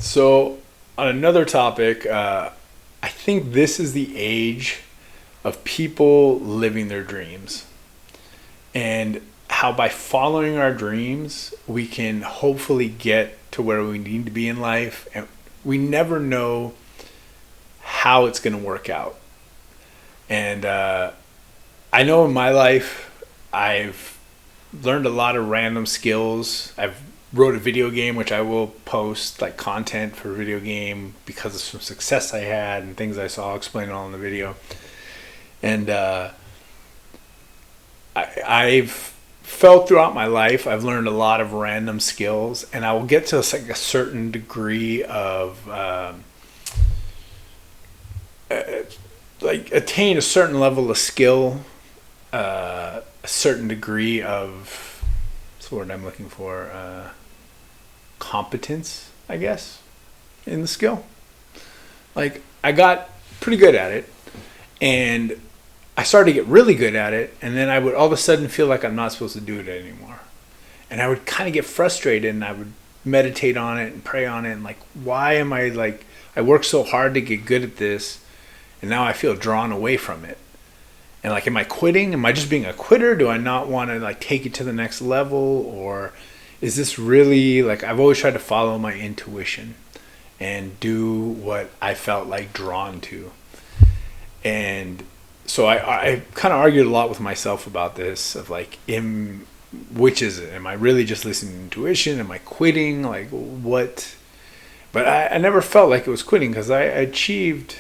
So, on another topic, I think this is the age of people living their dreams, and how by following our dreams, we can hopefully get to where we need to be in life. And we never know how it's going to work out. And I know in my life, I've learned a lot of random skills. I've wrote a video game, which I will post like content for a video game because of some success I had and things I saw. I'll explain it all in the video. And I've felt throughout my life, I've learned a lot of random skills, and I will get to like a certain degree of like attain a certain level of skill, a certain degree of, what's the word I'm looking for, competence, I guess, in the skill. Like, I got pretty good at it, and I started to get really good at it, and then I would all of a sudden feel like I'm not supposed to do it anymore. And I would kind of get frustrated, and I would meditate on it and pray on it, and like, why am I like, I worked so hard to get good at this, and now I feel drawn away from it. And like, am I quitting? Am I just being a quitter? Do I not want to like take it to the next level? Or is this really, like, I've always tried to follow my intuition and do what I felt like drawn to. And so I kind of argued a lot with myself about this, of like, which is it? Am I really just listening to intuition? Am I quitting? Like, what? But I never felt like it was quitting, because I achieved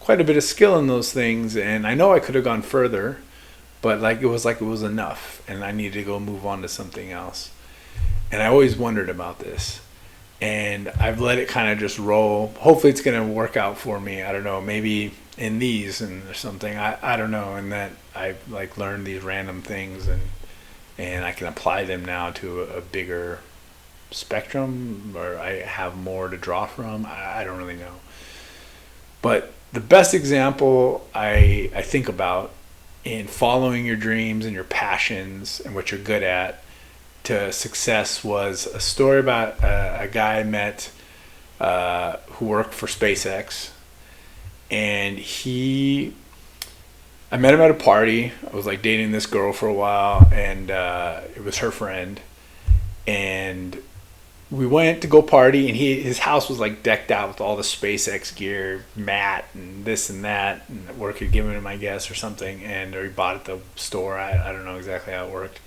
quite a bit of skill in those things, and I know I could have gone further, but like it was enough, and I needed to go move on to something else. And I always wondered about this, and I've let it kind of just roll. Hopefully it's going to work out for me. I don't know, maybe in these and or something, I don't know, and that I've like learned these random things, and I can apply them now to a bigger spectrum, or I have more to draw from. I don't really know. But the best example I think about in following your dreams and your passions and what you're good at to success was a story about a guy I met who worked for SpaceX. And I met him at a party. I was like dating this girl for a while, and it was her friend. And we went to go party, and his house was like decked out with all the SpaceX gear, mat and this and that, and work had given him, I guess, or something, or he bought at the store. I don't know exactly how it worked,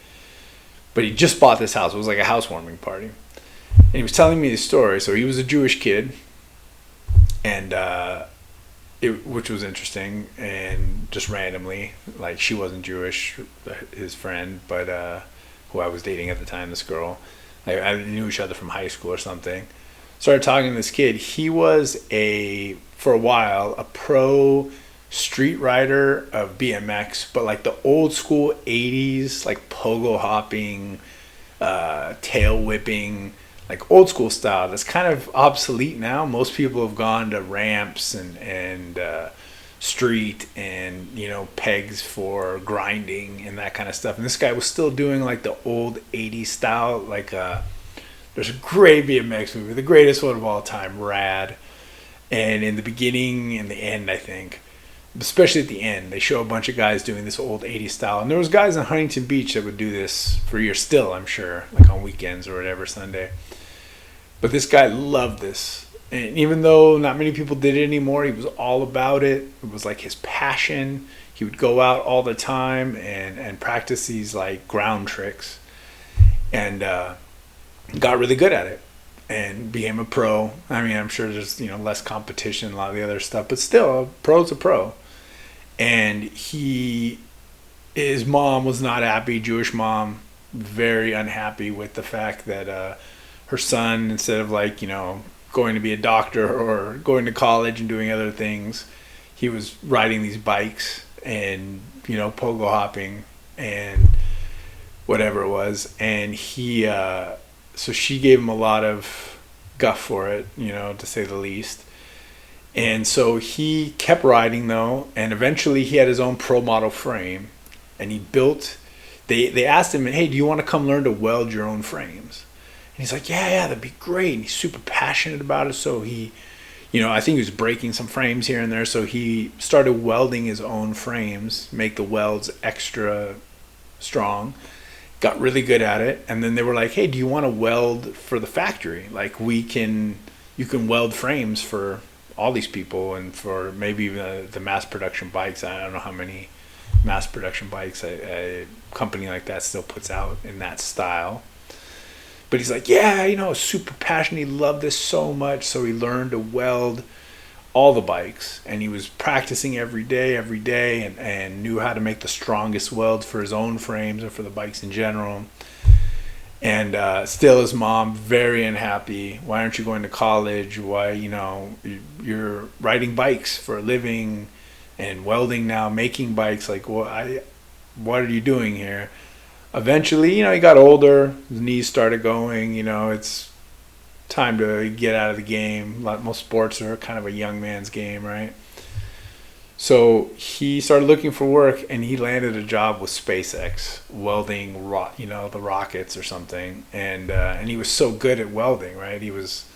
but he just bought this house. It was like a housewarming party, and he was telling me the story. So he was a Jewish kid, and which was interesting, and just randomly, like, she wasn't Jewish, his friend, but who I was dating at the time, this girl. I knew each other from high school or something. Started talking to this kid. He was for a while, a pro street rider of BMX, but like the old school 80s, like pogo hopping, tail whipping, like old school style. That's kind of obsolete now. Most people have gone to ramps and street and, pegs for grinding and that kind of stuff. And this guy was still doing like the old 80s style. Like there's a great BMX movie, the greatest one of all time, Rad. And in the beginning and the end, I think, especially at the end, they show a bunch of guys doing this old 80s style. And there was guys in Huntington Beach that would do this for years still, I'm sure, like on weekends or whatever, Sunday. But this guy loved this. And even though not many people did it anymore, he was all about it. It was like his passion. He would go out all the time and practice these like ground tricks, and got really good at it and became a pro. I mean, I'm sure there's less competition, a lot of the other stuff, but still, a pro's a pro. And his mom was not happy, Jewish mom, very unhappy with the fact that her son, instead of like going to be a doctor or going to college and doing other things, he was riding these bikes and pogo hopping and whatever it was. And so she gave him a lot of guff for it, to say the least. And so he kept riding though, and eventually he had his own pro model frame, and he built. They asked him, "Hey, do you want to come learn to weld your own frames?" And he's like, yeah, that'd be great. And he's super passionate about it. So he, I think he was breaking some frames here and there. So he started welding his own frames, make the welds extra strong. Got really good at it. And then they were like, hey, do you want to weld for the factory? Like you can weld frames for all these people and for maybe the mass production bikes. I don't know how many mass production bikes a company like that still puts out in that style. But he's like, yeah, super passionate. He loved this so much. So he learned to weld all the bikes. And he was practicing every day, and knew how to make the strongest welds for his own frames and for the bikes in general. And still his mom, very unhappy. Why aren't you going to college? Why, you're riding bikes for a living and welding now, making bikes. Like, what are you doing here? Eventually, he got older, his knees started going, it's time to get out of the game. Most sports are kind of a young man's game, right? So he started looking for work, and he landed a job with SpaceX, welding, the rockets or something. And he was so good at welding, right? He was,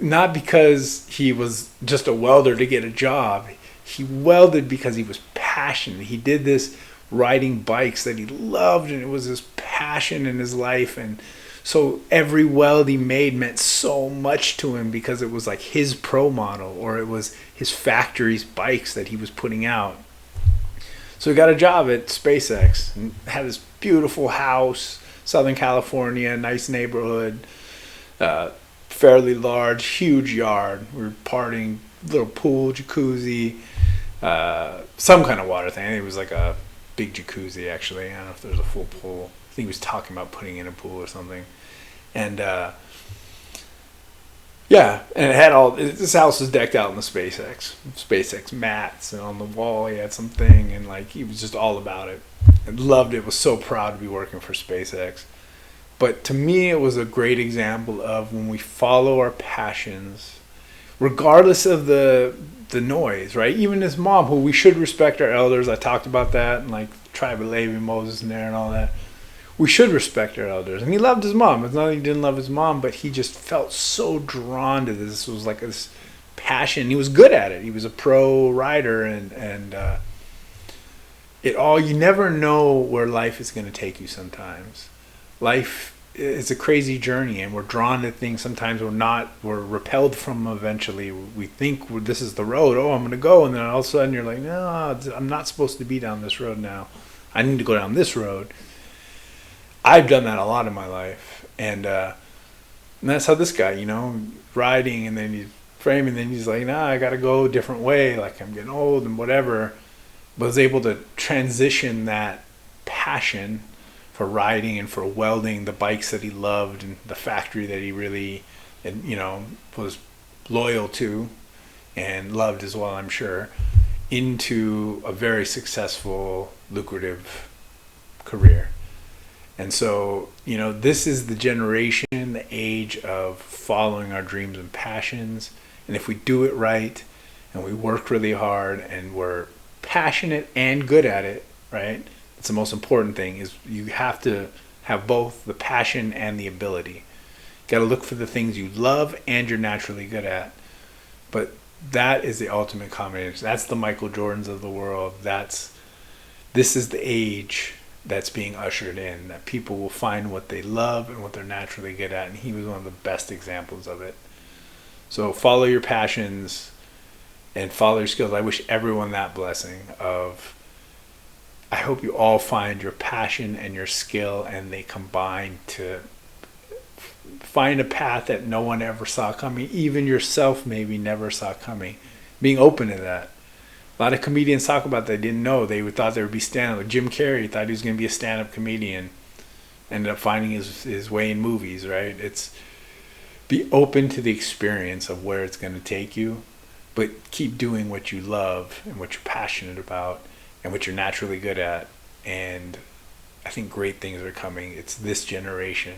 not because he was just a welder to get a job. He welded because he was passionate. He did this riding bikes that he loved, and it was his passion in his life. And so every weld he made meant so much to him because it was like his pro model, or it was his factory's bikes that he was putting out. So he got a job at SpaceX and had this beautiful house, Southern California, nice neighborhood, fairly large, huge yard. We were partying, little pool, jacuzzi, some kind of water thing. I think it was like a big jacuzzi, actually. I don't know if there's a full pool. I think he was talking about putting in a pool or something. And and it had this house was decked out in the SpaceX mats, and on the wall he had something, and like he was just all about it and loved it. Was so proud to be working for SpaceX. But to me, it was a great example of when we follow our passions, regardless of the noise, right? Even his mom, who we should respect our elders. I talked about that, and like the tribe of Levi, Moses in there and all that. We should respect our elders. And he loved his mom. It's not that he didn't love his mom, but he just felt so drawn to this. It was like this passion. He was good at it. He was a pro rider, and you never know where life is going to take you sometimes. Life is a crazy journey, and we're drawn to things. Sometimes we're repelled from them eventually. We think this is the road. Oh, I'm going to go. And then all of a sudden you're like, no, I'm not supposed to be down this road now. I need to go down this road. I've done that a lot in my life. And that's how this guy, riding, and then he's framing, and then he's like, nah, I got to go a different way. Like, I'm getting old and whatever. But was able to transition that passion for riding and for welding the bikes that he loved and the factory that he really, was loyal to and loved as well, I'm sure, into a very successful, lucrative career. And so, this is the generation, the age of following our dreams and passions. And if we do it right, and we work really hard, and we're passionate and good at it, right? It's the most important thing, is you have to have both the passion and the ability. You got to look for the things you love and you're naturally good at. But that is the ultimate combination. That's the Michael Jordans of the world. This is the age that's being ushered in, that people will find what they love and what they're naturally good at. And he was one of the best examples of it. So follow your passions and follow your skills. I wish everyone that blessing of, I hope you all find your passion and your skill, and they combine to find a path that no one ever saw coming, even yourself maybe never saw coming. Being open to that. A lot of comedians talk about that. They didn't know. They thought they would be stand-up. Jim Carrey thought he was going to be a stand-up comedian. Ended up finding his way in movies, right? It's be open to the experience of where it's going to take you, but keep doing what you love and what you're passionate about and what you're naturally good at. And I think great things are coming. It's this generation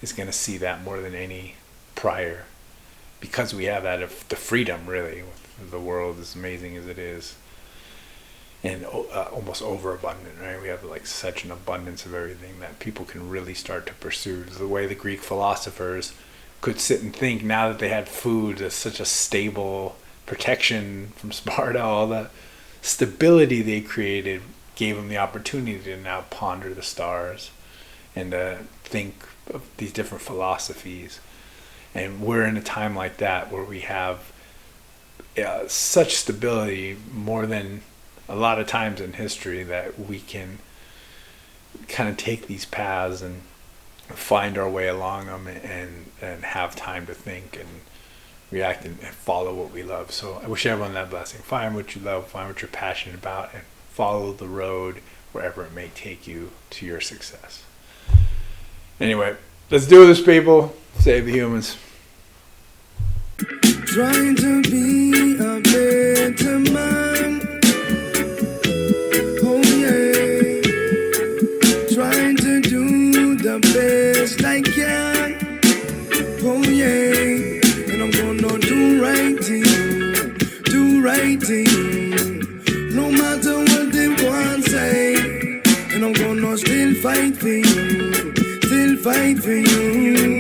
is going to see that more than any prior, because we have that, the freedom, really. The world, as amazing as it is. and almost overabundant, right? We have like such an abundance of everything that people can really start to pursue. The way the Greek philosophers could sit and think, now that they had food as such a stable protection from Sparta, all the stability they created gave them the opportunity to now ponder the stars and to think of these different philosophies. And we're in a time like that where we have such stability, more than a lot of times in history, that we can kind of take these paths and find our way along them, and have time to think and react and follow what we love. So I wish everyone that blessing. Find what you love, find what you're passionate about, and follow the road wherever it may take you to your success. Anyway, let's do this, people. Save the humans. Trying to be a better man. Oh yeah. Trying to do the best I can. Oh yeah. And I'm gonna do right thing. Do right thing. No matter what they want to say. And I'm gonna still fight for you. Still fight for you.